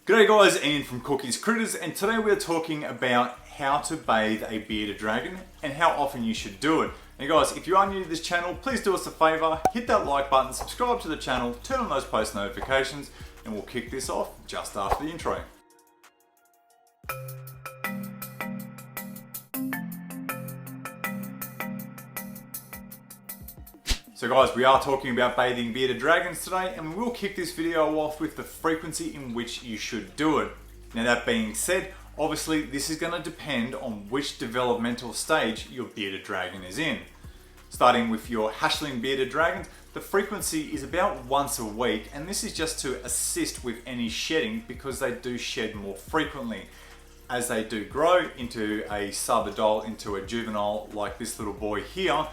G'day guys, Ian from Cookies Critters, and today we're talking about how to bathe a bearded dragon and how often you should do it. Now guys, if you are new to this channel, please do us a favour, hit that like button, subscribe to the channel, turn on those post notifications, and we'll kick this off just after the intro. So guys, we are talking about bathing bearded dragons today, and we will kick this video off with the frequency in which you should do it. Now that being said, obviously this is going to depend on which developmental stage your bearded dragon is in. Starting with your hatchling bearded dragons, the frequency is about once a week, and this is just to assist with any shedding because they do shed more frequently. As they do grow into a sub-adult, into a juvenile like this little boy here,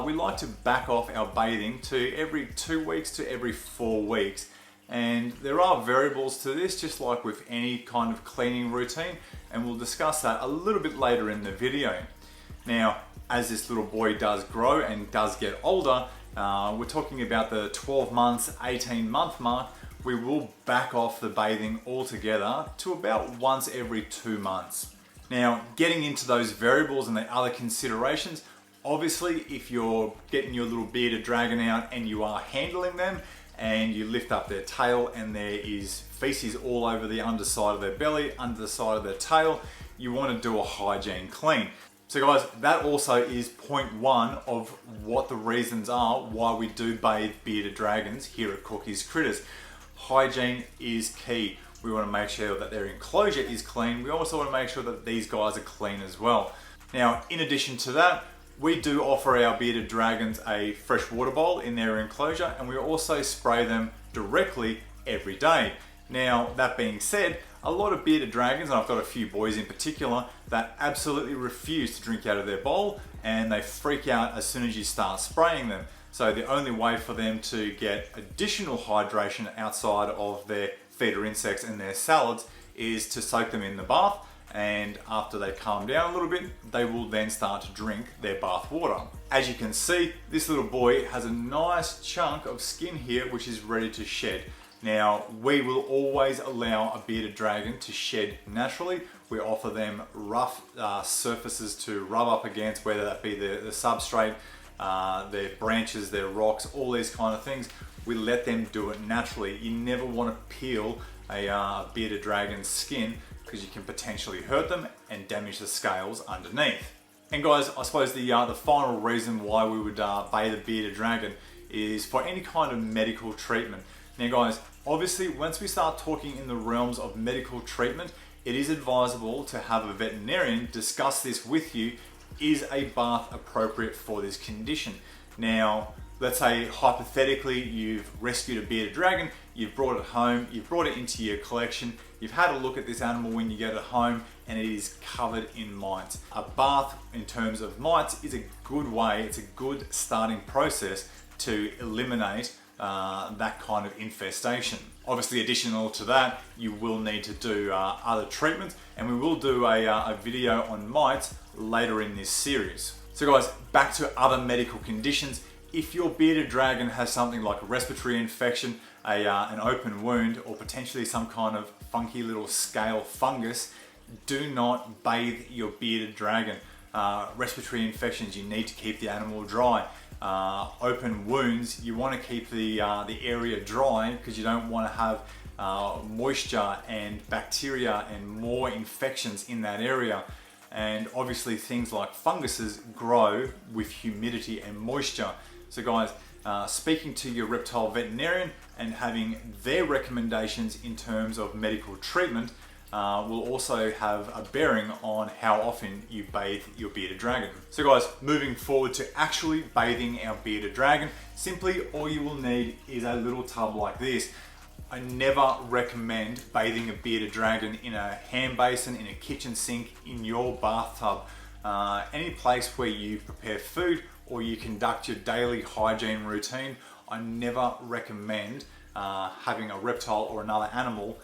we like to back off our bathing to every 2 weeks to every 4 weeks. And there are variables to this, just like with any kind of cleaning routine, and we'll discuss that a little bit later in the video. Now, as this little boy does grow and does get older, we're talking about the 12 months, 18-month mark, we will back off the bathing altogether to about once every 2 months. Now, getting into those variables and the other considerations, obviously, if you're getting your little bearded dragon out and you are handling them and you lift up their tail and there is feces all over the underside of their belly, under the side of their tail, you want to do a hygiene clean. So guys, that also is point one of what the reasons are why we do bathe bearded dragons here at Cookies Critters. Hygiene is key. We want to make sure that their enclosure is clean. We also want to make sure that these guys are clean as well. Now, in addition to that, we do offer our bearded dragons a fresh water bowl in their enclosure, and we also spray them directly every day. Now, that being said, a lot of bearded dragons, and I've got a few boys in particular, that absolutely refuse to drink out of their bowl, and they freak out as soon as you start spraying them. So the only way for them to get additional hydration outside of their feeder insects and their salads is to soak them in the bath, and after they calm down a little bit, they will then start to drink their bath water. As you can see, this little boy has a nice chunk of skin here which is ready to shed. Now, we will always allow a bearded dragon to shed naturally. We offer them rough surfaces to rub up against, whether that be the substrate, their branches, their rocks, all these kind of things. We let them do it naturally. You never want to peel a bearded dragon's skin because you can potentially hurt them and damage the scales underneath. And guys, I suppose the final reason why we would bathe a bearded dragon is for any kind of medical treatment. Now guys, obviously once we start talking in the realms of medical treatment, it is advisable to have a veterinarian discuss this with you. Is a bath appropriate for this condition? Now, let's say hypothetically you've rescued a bearded dragon, you've brought it home, you've brought it into your collection, you've had a look at this animal when you get it home and it is covered in mites. A bath in terms of mites is a good way, it's a good starting process to eliminate that kind of infestation. Obviously, additional to that, you will need to do other treatments, and we will do a video on mites later in this series. So guys, back to other medical conditions. If your bearded dragon has something like a respiratory infection, an open wound, or potentially some kind of funky little scale fungus, do not bathe your bearded dragon. Respiratory infections, you need to keep the animal dry. Open wounds, you want to keep the area dry because you don't want to have moisture and bacteria and more infections in that area. And obviously things like funguses grow with humidity and moisture. So guys, speaking to your reptile veterinarian and having their recommendations in terms of medical treatment will also have a bearing on how often you bathe your bearded dragon. So guys, moving forward to actually bathing our bearded dragon, simply all you will need is a little tub like this. I never recommend bathing a bearded dragon in a hand basin, in a kitchen sink, in your bathtub. Any place where you prepare food or you conduct your daily hygiene routine, I never recommend having a reptile or another animal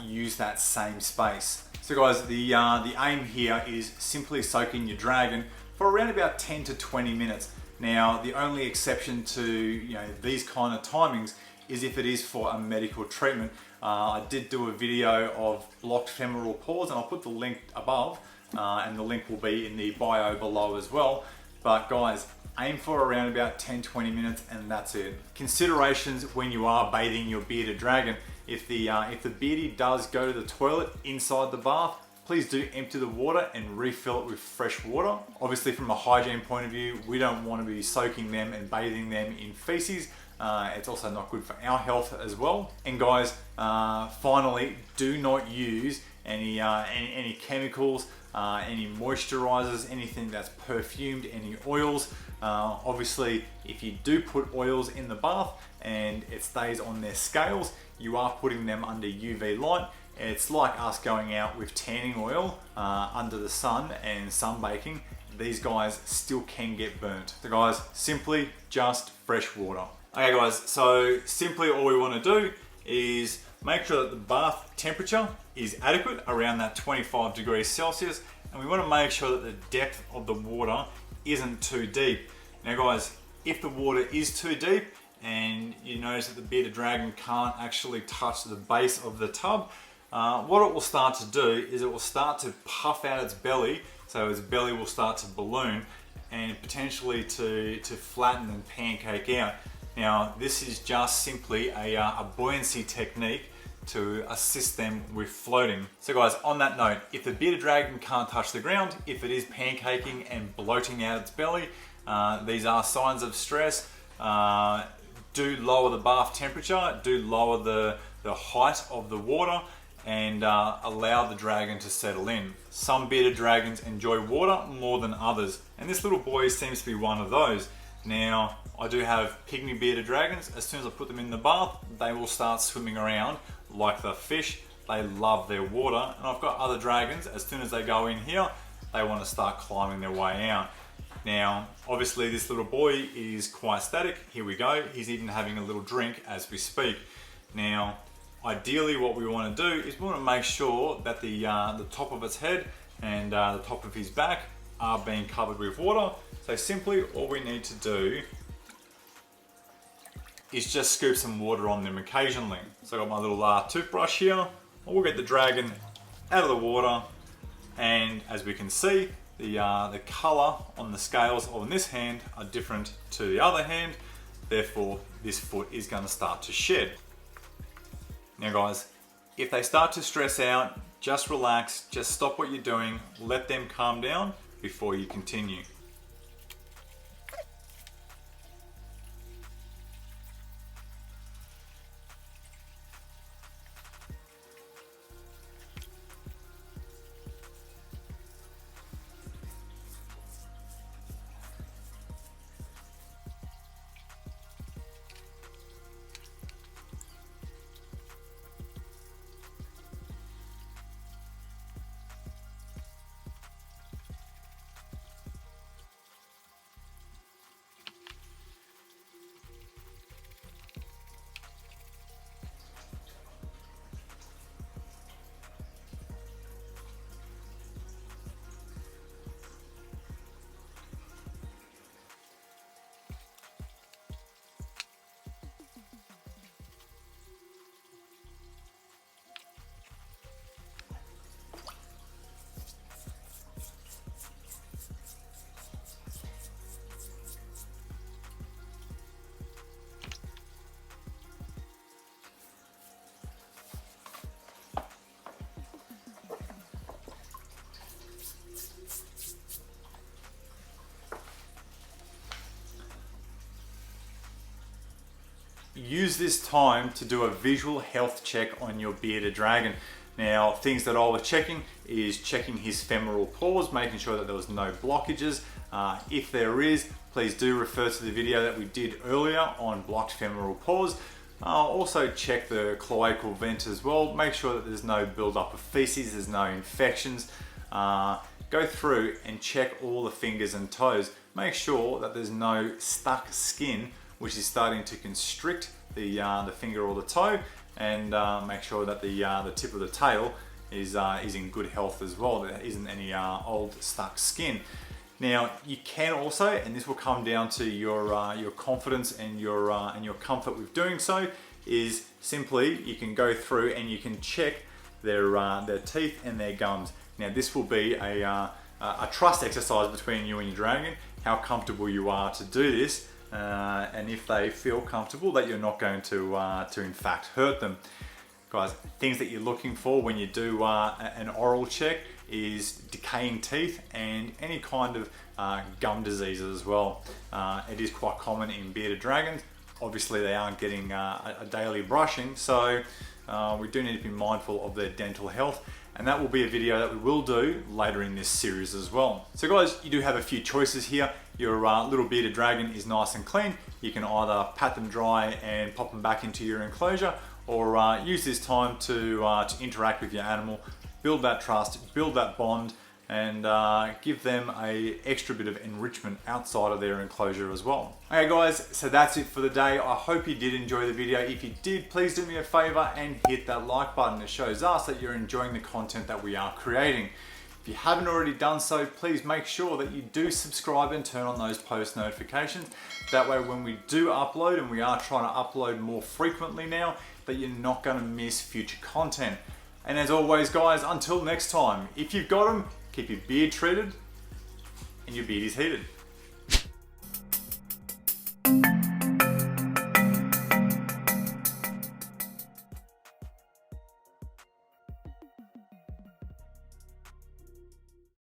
use that same space. So guys, the aim here is simply soaking your dragon for around about 10 to 20 minutes. Now, the only exception to these kind of timings is if it is for a medical treatment. I did do a video of blocked femoral pause, and I'll put the link above, and the link will be in the bio below as well. But guys, aim for around about 10-20 minutes and that's it. Considerations when you are bathing your bearded dragon. If the beardy does go to the toilet inside the bath, please do empty the water and refill it with fresh water. Obviously from a hygiene point of view, we don't want to be soaking them and bathing them in feces. It's also not good for our health as well. And guys, finally, do not use any chemicals, any moisturizers, anything that's perfumed, any oils. Obviously, if you do put oils in the bath and it stays on their scales, you are putting them under UV light. It's like us going out with tanning oil under the sun and sunbaking. These guys still can get burnt. So guys, simply just fresh water. Okay guys, so simply all we want to do is make sure that the bath temperature is adequate, around that 25 degrees Celsius, and we want to make sure that the depth of the water isn't too deep. Now guys, if the water is too deep and you notice that the bearded dragon can't actually touch the base of the tub, what it will start to do is it will start to puff out its belly, so its belly will start to balloon and potentially to flatten and pancake out. Now this is just simply a buoyancy technique to assist them with floating. So guys, on that note, if the bearded dragon can't touch the ground, if it is pancaking and bloating out its belly, these are signs of stress. Do lower the bath temperature, do lower the height of the water, and allow the dragon to settle in. Some bearded dragons enjoy water more than others, and this little boy seems to be one of those. Now, I do have pygmy bearded dragons. As soon as I put them in the bath, they will start swimming around like the fish. They love their water. And I've got other dragons, as soon as they go in here, they want to start climbing their way out. Now, obviously this little boy is quite static. Here we go. He's even having a little drink as we speak. Now, ideally what we want to do is we want to make sure that the top of its head and the top of his back are being covered with water. So simply all we need to do is just scoop some water on them occasionally. So I've got my little toothbrush here. We'll get the dragon out of the water, and as we can see, the colour on the scales on this hand are different to the other hand. Therefore, this foot is going to start to shed. Now guys, if they start to stress out, just relax, just stop what you're doing, let them calm down before you continue. Use this time to do a visual health check on your bearded dragon. Now, things that I was checking is checking his femoral pause, making sure that there was no blockages. If there is, please do refer to the video that we did earlier on blocked femoral pause. Also check the cloacal vent as well. Make sure that there's no buildup of feces, there's no infections. Go through and check all the fingers and toes. Make sure that there's no stuck skin which is starting to constrict the finger or the toe, and make sure that the tip of the tail is in good health as well. There isn't any old stuck skin. Now you can also, and this will come down to your confidence and your comfort with doing so, is simply you can go through and you can check their teeth and their gums. Now this will be a trust exercise between you and your dragon, how comfortable you are to do this, and if they feel comfortable that you're not going to in fact hurt them. Guys, things that you're looking for when you do an oral check is decaying teeth and any kind of gum diseases as well. It is quite common in bearded dragons. Obviously they aren't getting a daily brushing, so we do need to be mindful of their dental health, and that will be a video that we will do later in this series as well. So guys, you do have a few choices here. Your little bearded dragon is nice and clean. You can either pat them dry and pop them back into your enclosure, or use this time to interact with your animal, build that trust, build that bond, and give them a extra bit of enrichment outside of their enclosure as well. Okay guys, so that's it for the day. I hope you did enjoy the video. If you did, please do me a favor and hit that like button. It shows us that you're enjoying the content that we are creating. If you haven't already done so, please make sure that you do subscribe and turn on those post notifications. That way when we do upload, and we are trying to upload more frequently now, that you're not going to miss future content. And as always guys, until next time, if you've got them, keep your beard treated and your beard is heated.